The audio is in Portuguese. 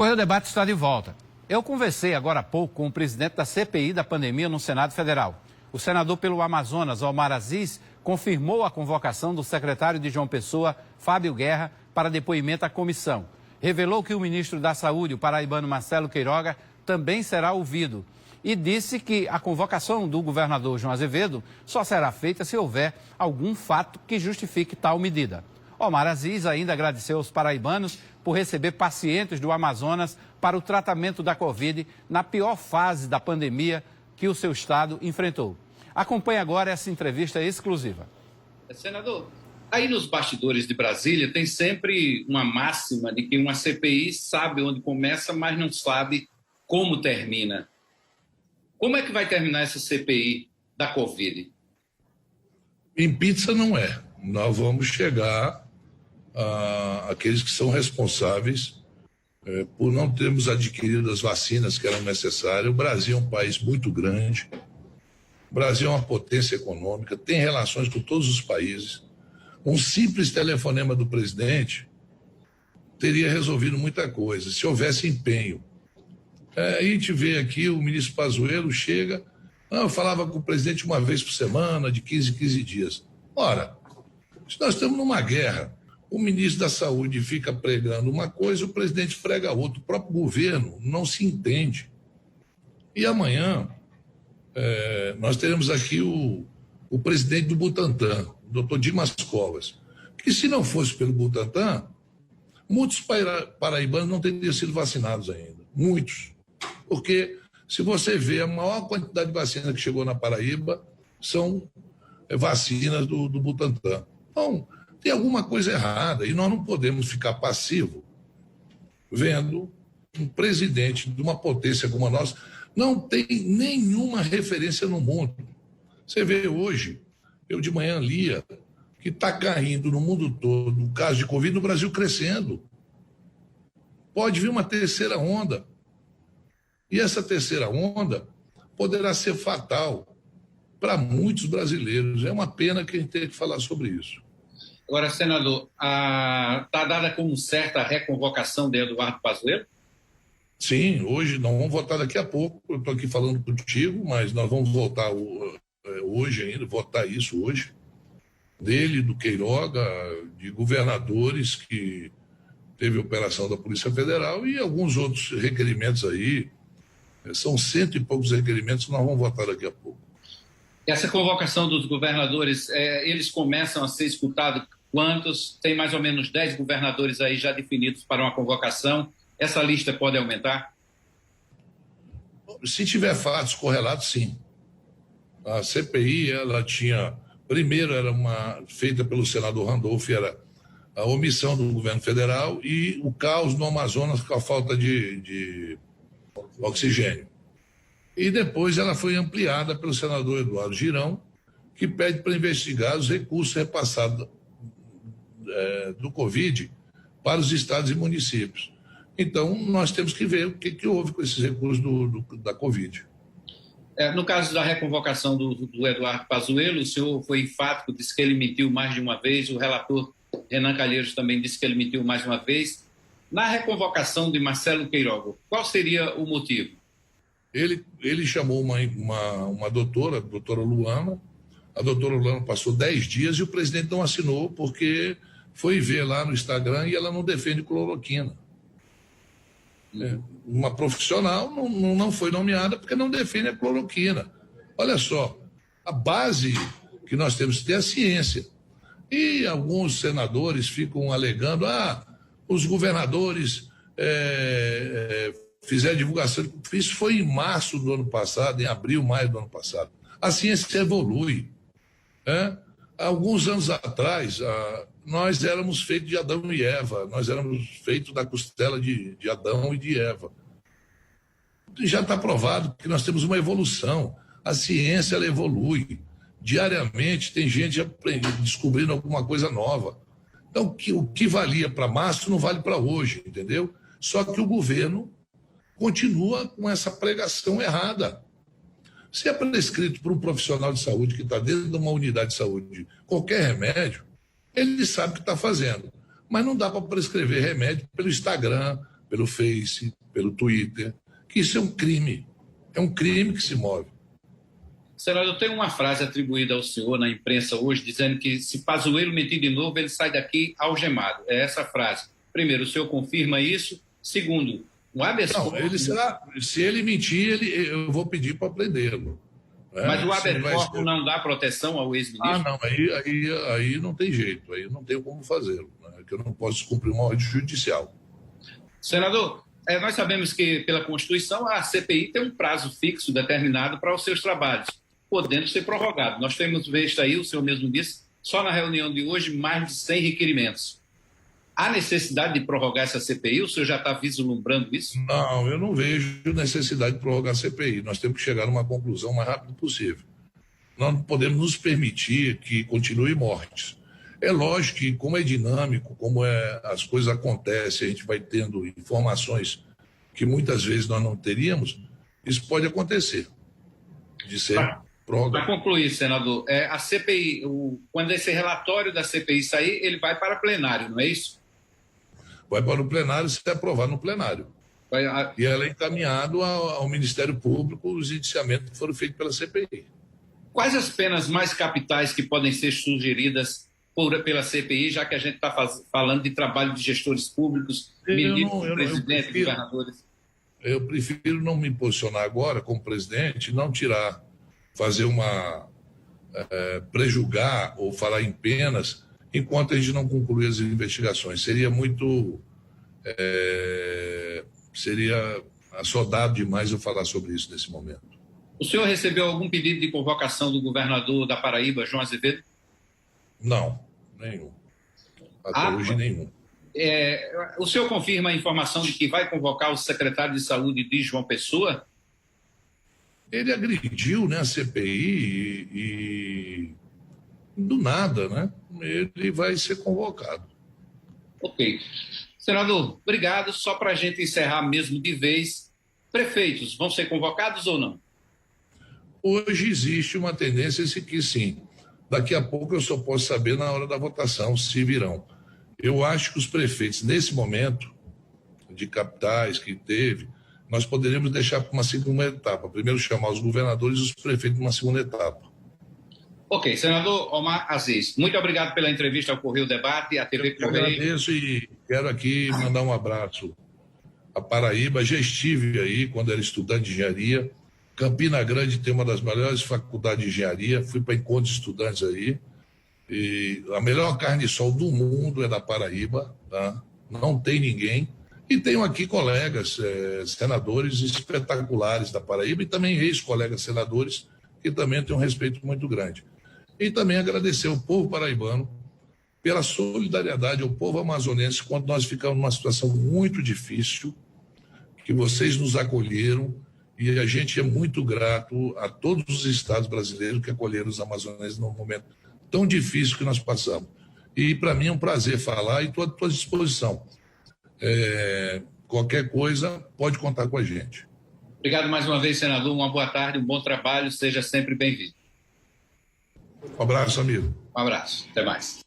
Correio Debate está de volta. Eu conversei agora há pouco com o presidente da CPI da pandemia no Senado Federal. O senador pelo Amazonas, Omar Aziz, confirmou a convocação do secretário de João Pessoa, Fábio Guerra, para depoimento à comissão. Revelou que o ministro da Saúde, o paraibano Marcelo Queiroga, também será ouvido. E disse que a convocação do governador João Azevedo só será feita se houver algum fato que justifique tal medida. Omar Aziz ainda agradeceu aos paraibanos por receber pacientes do Amazonas para o tratamento da Covid na pior fase da pandemia que o seu estado enfrentou. Acompanhe agora essa entrevista exclusiva. Senador, aí nos bastidores de Brasília tem sempre uma máxima de que uma CPI sabe onde começa, mas não sabe como termina. Como é que vai terminar essa CPI da Covid? Em pizza não é. Nós vamos chegar àqueles que são responsáveis por não termos adquirido as vacinas que eram necessárias. O Brasil é um país muito grande. O Brasil é uma potência econômica, tem relações com todos os países. Um simples telefonema do presidente teria resolvido muita coisa, se houvesse empenho. A gente vê aqui, o ministro Pazuello chega, eu falava com o presidente uma vez por semana, de 15 em 15 dias. Ora, se nós estamos numa guerra, o ministro da Saúde fica pregando uma coisa, o presidente prega outra, o próprio governo não se entende. E amanhã, nós teremos aqui o presidente do Butantan, o doutor Dimas Covas, que se não fosse pelo Butantan, muitos paraibanos não teriam sido vacinados ainda, muitos. Porque se você vê a maior quantidade de vacina que chegou na Paraíba são vacinas do Butantan. Então, tem alguma coisa errada e nós não podemos ficar passivos vendo um presidente de uma potência como a nossa não tem nenhuma referência no mundo. Você vê hoje, eu de manhã lia que está caindo no mundo todo o caso de Covid, no Brasil crescendo. Pode vir uma terceira onda. E essa terceira onda poderá ser fatal para muitos brasileiros. É uma pena que a gente tenha que falar sobre isso. Agora, senador, está dada como certa a reconvocação de Eduardo Pazuello? Sim, hoje, nós vamos votar daqui a pouco. Eu estou aqui falando contigo, mas nós vamos votar hoje ainda, votar isso hoje. Dele, do Queiroga, de governadores que teve operação da Polícia Federal e alguns outros requerimentos aí. São 100 e poucos requerimentos que nós vamos votar daqui a pouco. Essa convocação dos governadores, eles começam a ser escutados quantos? Tem mais ou menos 10 governadores aí já definidos para uma convocação. Essa lista pode aumentar? Se tiver fatos correlatos, sim. A CPI, ela tinha... Primeiro, era feita pelo senador Randolph, era a omissão do governo federal e o caos no Amazonas com a falta de oxigênio. E depois ela foi ampliada pelo senador Eduardo Girão, que pede para investigar os recursos repassados do Covid para os estados e municípios. Então, nós temos que ver o que houve com esses recursos da Covid. No caso da reconvocação do Eduardo Pazuello, o senhor foi enfático, disse que ele mentiu mais de uma vez, o relator Renan Calheiros também disse que ele mentiu mais de uma vez. Na reconvocação de Marcelo Queiroga, qual seria o motivo? Ele chamou uma doutora, a doutora Luana. A doutora Luana passou 10 dias e o presidente não assinou porque foi ver lá no Instagram e ela não defende cloroquina. Uma profissional não foi nomeada porque não defende a cloroquina. Olha só, a base que nós temos que ter é a ciência. E alguns senadores ficam alegando, os governadores fizeram divulgação. Isso foi em março do ano passado, em abril, maio do ano passado. A ciência evolui. Alguns anos atrás, nós éramos feitos de Adão e Eva, nós éramos feitos da costela de Adão e de Eva. Já está provado que nós temos uma evolução. A ciência ela evolui. Diariamente tem gente descobrindo alguma coisa nova. Então, o que valia para março não vale para hoje, entendeu? Só que o governo continua com essa pregação errada. Se é prescrito por um profissional de saúde que está dentro de uma unidade de saúde qualquer remédio, ele sabe o que está fazendo. Mas não dá para prescrever remédio pelo Instagram, pelo Face, pelo Twitter, que isso é um crime que se move. Senador, tem uma frase atribuída ao senhor na imprensa hoje, dizendo que se Pazuello mentir de novo, ele sai daqui algemado. É essa frase. Primeiro, o senhor confirma isso? Segundo, o habeas corpus... Se ele mentir, eu vou pedir para prendê-lo. Mas o habeas corpus não dá proteção ao ex-ministro? Não, aí não tem jeito, aí não tem como fazê-lo, né? Que eu não posso cumprir uma ordem judicial. Senador, nós sabemos que, pela Constituição, a CPI tem um prazo fixo determinado para os seus trabalhos, podendo ser prorrogado. Nós temos visto aí, o senhor mesmo disse, só na reunião de hoje, mais de 100 requerimentos. Há necessidade de prorrogar essa CPI? O senhor já está vislumbrando isso? Não, eu não vejo necessidade de prorrogar a CPI. Nós temos que chegar a uma conclusão o mais rápido possível. Nós não podemos nos permitir que continue mortes. É lógico que, como é dinâmico, as coisas acontecem, a gente vai tendo informações que muitas vezes nós não teríamos, isso pode acontecer, de ser prorrogado. Para concluir, senador, a CPI, quando esse relatório da CPI sair, ele vai para plenário, não é isso? Vai para o plenário se aprovado no plenário. E ela é encaminhado ao Ministério Público os indiciamentos que foram feitos pela CPI. Quais as penas mais capitais que podem ser sugeridas pela CPI, já que a gente está falando de trabalho de gestores públicos, ministros, presidentes, governadores? Eu prefiro não me posicionar agora como presidente, não fazer prejulgar ou falar em penas enquanto a gente não concluir as investigações. Seria assodado demais eu falar sobre isso nesse momento. O senhor recebeu algum pedido de convocação do governador da Paraíba, João Azevedo? Não, nenhum. Até hoje, nenhum. O senhor confirma a informação de que vai convocar o secretário de Saúde de João Pessoa? Ele agrediu, né, a CPI e do nada, né? Ele vai ser convocado. Ok. Senador, obrigado. Só para a gente encerrar mesmo de vez, prefeitos vão ser convocados ou não? Hoje existe uma tendência de que sim. Daqui a pouco eu só posso saber na hora da votação se virão. Eu acho que os prefeitos, nesse momento de capitais que teve, nós poderíamos deixar para uma segunda etapa. Primeiro chamar os governadores e os prefeitos numa segunda etapa. Ok, senador Omar Aziz, muito obrigado pela entrevista ao Correio Debate, à TV Correio. Eu agradeço e quero aqui mandar um abraço à Paraíba. Já estive aí quando era estudante de engenharia. Campina Grande tem uma das melhores faculdades de engenharia. Fui para encontros de estudantes aí. E a melhor carne de sol do mundo é da Paraíba, tá? Não tem ninguém. E tenho aqui colegas, senadores espetaculares da Paraíba e também ex-colegas senadores que também têm um respeito muito grande. E também agradecer ao povo paraibano pela solidariedade ao povo amazonense quando nós ficamos numa situação muito difícil, que vocês nos acolheram e a gente é muito grato a todos os estados brasileiros que acolheram os amazonenses num momento tão difícil que nós passamos. E para mim é um prazer falar e estou à tua disposição. Qualquer coisa, pode contar com a gente. Obrigado mais uma vez, senador. Uma boa tarde, um bom trabalho. Seja sempre bem-vindo. Um abraço, amigo. Um abraço. Até mais.